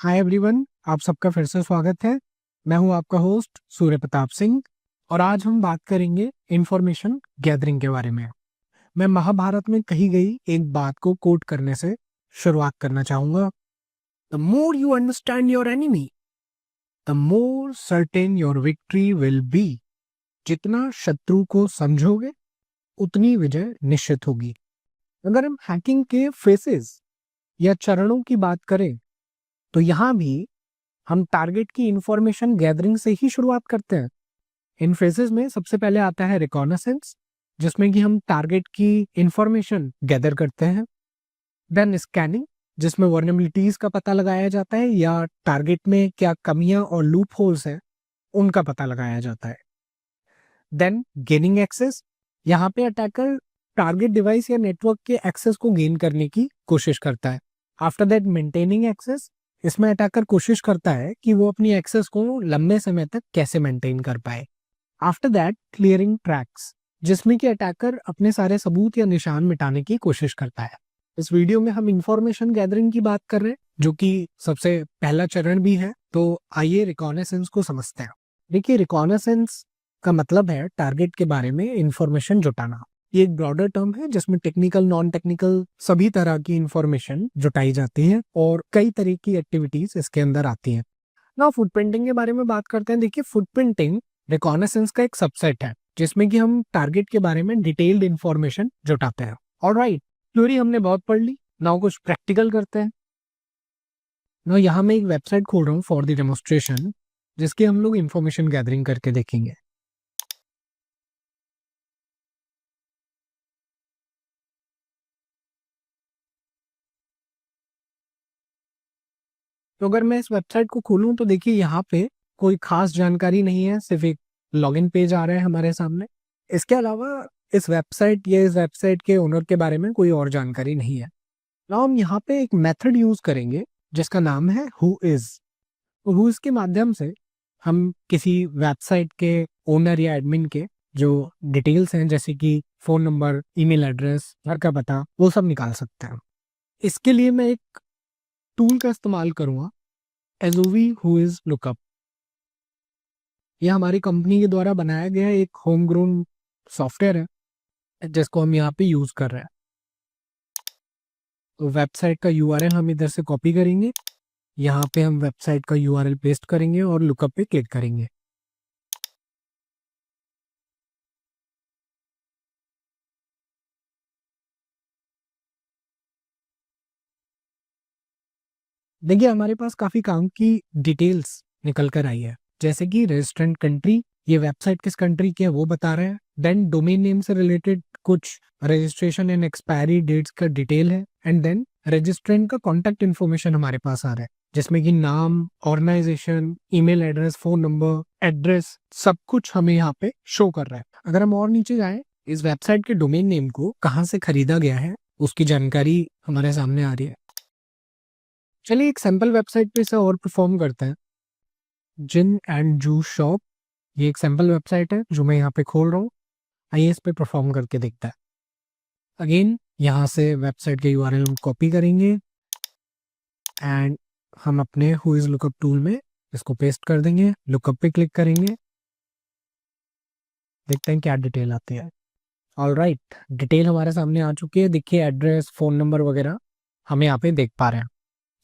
Hi everyone, आप सबका फिर से स्वागत है। मैं हूं आपका होस्ट सूर्य प्रताप सिंह और आज हम बात करेंगे इंफॉर्मेशन गैदरिंग के बारे में। मैं महाभारत में कही गई एक बात को कोट करने से शुरुआत करना चाहूंगा। The more you understand your enemy, the more certain your victory will be. जितना शत्रु को समझोगे उतनी विजय निश्चित होगी। अगर हम हैकिंग के फेसेस या चरणों की बात करें तो यहाँ भी हम टारगेट की इंफॉर्मेशन गैदरिंग से ही शुरुआत करते हैं। इन फेजेस में सबसे पहले आता है रिकॉनेसेंस, जिसमें कि हम टारगेट की इंफॉर्मेशन गैदर करते हैं। देन स्कैनिंग, जिसमें वर्नेबिलिटीज का पता लगाया जाता है या टारगेट में क्या कमियां और लूप होल्स हैं उनका पता लगाया जाता है। देन गेनिंग एक्सेस, यहाँ पे अटैकर टारगेट डिवाइस या नेटवर्क के एक्सेस को गेन करने की कोशिश करता है। आफ्टर दैट मेंटेनिंग एक्सेस, इसमें अटैकर कोशिश करता है कि वो अपनी एक्सेस को लंबे समय तक कैसे मेंटेन कर पाए। आफ्टर दैट क्लियरिंग ट्रैक्स, जिसमें कि अटैकर अपने सारे सबूत या निशान मिटाने की कोशिश करता है। इस वीडियो में हम इंफॉर्मेशन गैदरिंग की बात कर रहे हैं, जो कि सबसे पहला चरण भी है। तो आइए रिकॉनेसेंस को समझते हैं। देखिए, रिकॉनेसेंस का मतलब है टारगेट के बारे में इंफॉर्मेशन जुटाना। ये एक ब्रॉडर टर्म है जिसमें टेक्निकल, नॉन टेक्निकल सभी तरह की इंफॉर्मेशन जुटाई जाती है और कई तरह की एक्टिविटीज इसके अंदर आती हैं। ना फुटप्रिंटिंग के बारे में बात करते हैं। देखिए, फुटप्रिंटिंग रिकॉनेसेंस का एक सबसेट है जिसमें कि हम टारगेट के बारे में डिटेल्ड इंफॉर्मेशन जुटाते हैं। ऑलराइट, थ्योरी हमने बहुत पढ़ ली, नाउ कुछ प्रैक्टिकल करते हैं। ना यहाँ मैं एक वेबसाइट खोल रहा हूँ फॉर द डेमोन्स्ट्रेशन, जिसकी हम लोग इंफॉर्मेशन गैदरिंग करके देखेंगे। तो अगर मैं इस वेबसाइट को खोलूं तो देखिए यहाँ पे कोई खास जानकारी नहीं है, सिर्फ एक लॉगिन पेज आ रहा है हमारे सामने। इसके अलावा इस वेबसाइट या इस वेबसाइट के ओनर के बारे में कोई और जानकारी नहीं है। ना हम यहाँ पे एक मेथड यूज करेंगे जिसका नाम है हु इज। तो हु इज के माध्यम से हम किसी वेबसाइट के ओनर या एडमिन के जो डिटेल्स हैं, जैसे कि फोन नंबर, ईमेल एड्रेस, घर का पता, वो सब निकाल सकते हैं। इसके लिए मैं एक टूल का इस्तेमाल करूंगा, एजोवी हु इज लुकअप। यह हमारी कंपनी के द्वारा बनाया गया एक होम ग्रोन सॉफ्टवेयर है जिसको हम यहाँ पे यूज कर रहे हैं। तो वेबसाइट का यूआरएल हम इधर से कॉपी करेंगे, यहाँ पे हम वेबसाइट का यूआरएल पेस्ट करेंगे और लुकअप पे क्लिक करेंगे। देखिए, हमारे पास काफी काम की डिटेल्स निकल कर आई है, जैसे कि रजिस्ट्रेंट कंट्री, ये वेबसाइट किस कंट्री की है वो बता रहे हैं। देन डोमेन नेम से रिलेटेड कुछ रजिस्ट्रेशन एंड एक्सपायरी डेट्स का डिटेल है। एंड देन रजिस्ट्रेंट का कॉन्टैक्ट इन्फॉर्मेशन हमारे पास आ रहा है, जिसमें कि नाम, organisation, email address, phone number, address, सब कुछ हमें यहाँ पे शो कर रहा है। अगर हम और नीचे जाएं, इस वेबसाइट के डोमेन नेम को कहाँ से खरीदा गया है उसकी जानकारी हमारे सामने आ रही है। चलिए एक सैंपल वेबसाइट पे इसे और परफॉर्म करते हैं। जिन एंड जू शॉप, ये एक सैंपल वेबसाइट है जो मैं यहाँ पे खोल रहा हूँ। आइए इस पे परफॉर्म करके देखता है। अगेन यहाँ से वेबसाइट के यूआरएल हम कॉपी करेंगे एंड हम अपने हु इज लुकअप टूल में इसको पेस्ट कर देंगे। लुकअप पे क्लिक करेंगे, देखते हैं क्या डिटेल आती है। ऑलराइट, डिटेल हमारे सामने आ चुकी है। देखिए, एड्रेस, फोन नंबर वगैरह हम यहाँ पे देख पा रहे हैं।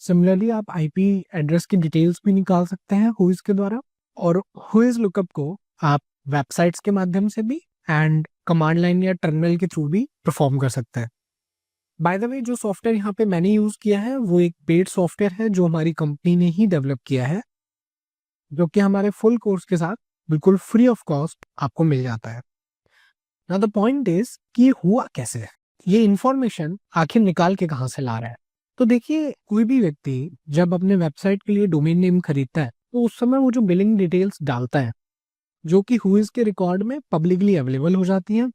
सिमिलरली आप आईपी एड्रेस की डिटेल्स भी निकाल सकते हैं हुइज के द्वारा। और हुइज लुकअप को आप वेबसाइट्स के माध्यम से भी एंड कमांड लाइन या टर्मिनल के थ्रू भी परफॉर्म कर सकते हैं। बाय द वे, जो सॉफ्टवेयर यहाँ पे मैंने यूज किया है वो एक पेड सॉफ्टवेयर है जो हमारी कंपनी ने ही डेवलप किया है, जो कि हमारे फुल कोर्स के साथ बिल्कुल फ्री ऑफ कॉस्ट आपको मिल जाता है। नाउ द पॉइंट इज कि हुआ कैसे है, ये इंफॉर्मेशन आखिर निकाल के कहाँ से ला रहा है। तो देखिए, कोई भी व्यक्ति जब अपने वेबसाइट के लिए डोमेन नेम खरीदता है तो उस समय वो जो बिलिंग डिटेल्स डालता है, जो कि हुइज के रिकॉर्ड में पब्लिकली अवेलेबल हो जाती हैं,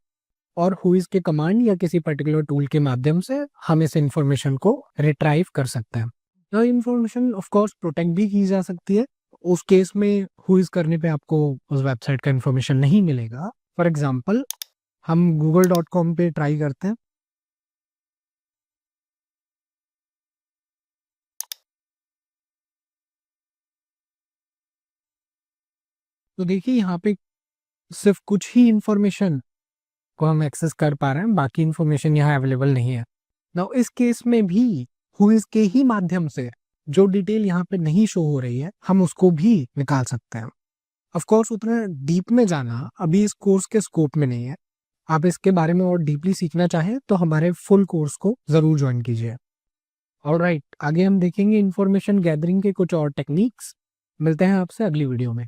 और हुइज के कमांड या किसी पर्टिकुलर टूल के माध्यम से हम इस इंफॉर्मेशन को रिट्राइव कर सकते हैं। तो इंफॉर्मेशन ऑफ कोर्स प्रोटेक्ट भी की जा सकती है। उस केस में हुइज करने पे आपको उस वेबसाइट का इंफॉर्मेशन नहीं मिलेगा। फॉर एग्जाम्पल, हम google.com पे ट्राई करते हैं। तो देखिए यहाँ पे सिर्फ कुछ ही इंफॉर्मेशन को हम एक्सेस कर पा रहे हैं, बाकी इंफॉर्मेशन यहाँ अवेलेबल नहीं है। नाउ इस केस में भी हुइज के ही माध्यम से जो डिटेल यहाँ पे नहीं शो हो रही है हम उसको भी निकाल सकते हैं। ऑफ कोर्स उतना डीप में जाना अभी इस कोर्स के स्कोप में नहीं है। आप इसके बारे में और डीपली सीखना चाहें तो हमारे फुल कोर्स को जरूर ज्वाइन कीजिए। ऑलराइट, आगे हम देखेंगे इंफॉर्मेशन गैदरिंग के कुछ और टेक्निक्स। मिलते हैं आपसे अगली वीडियो में।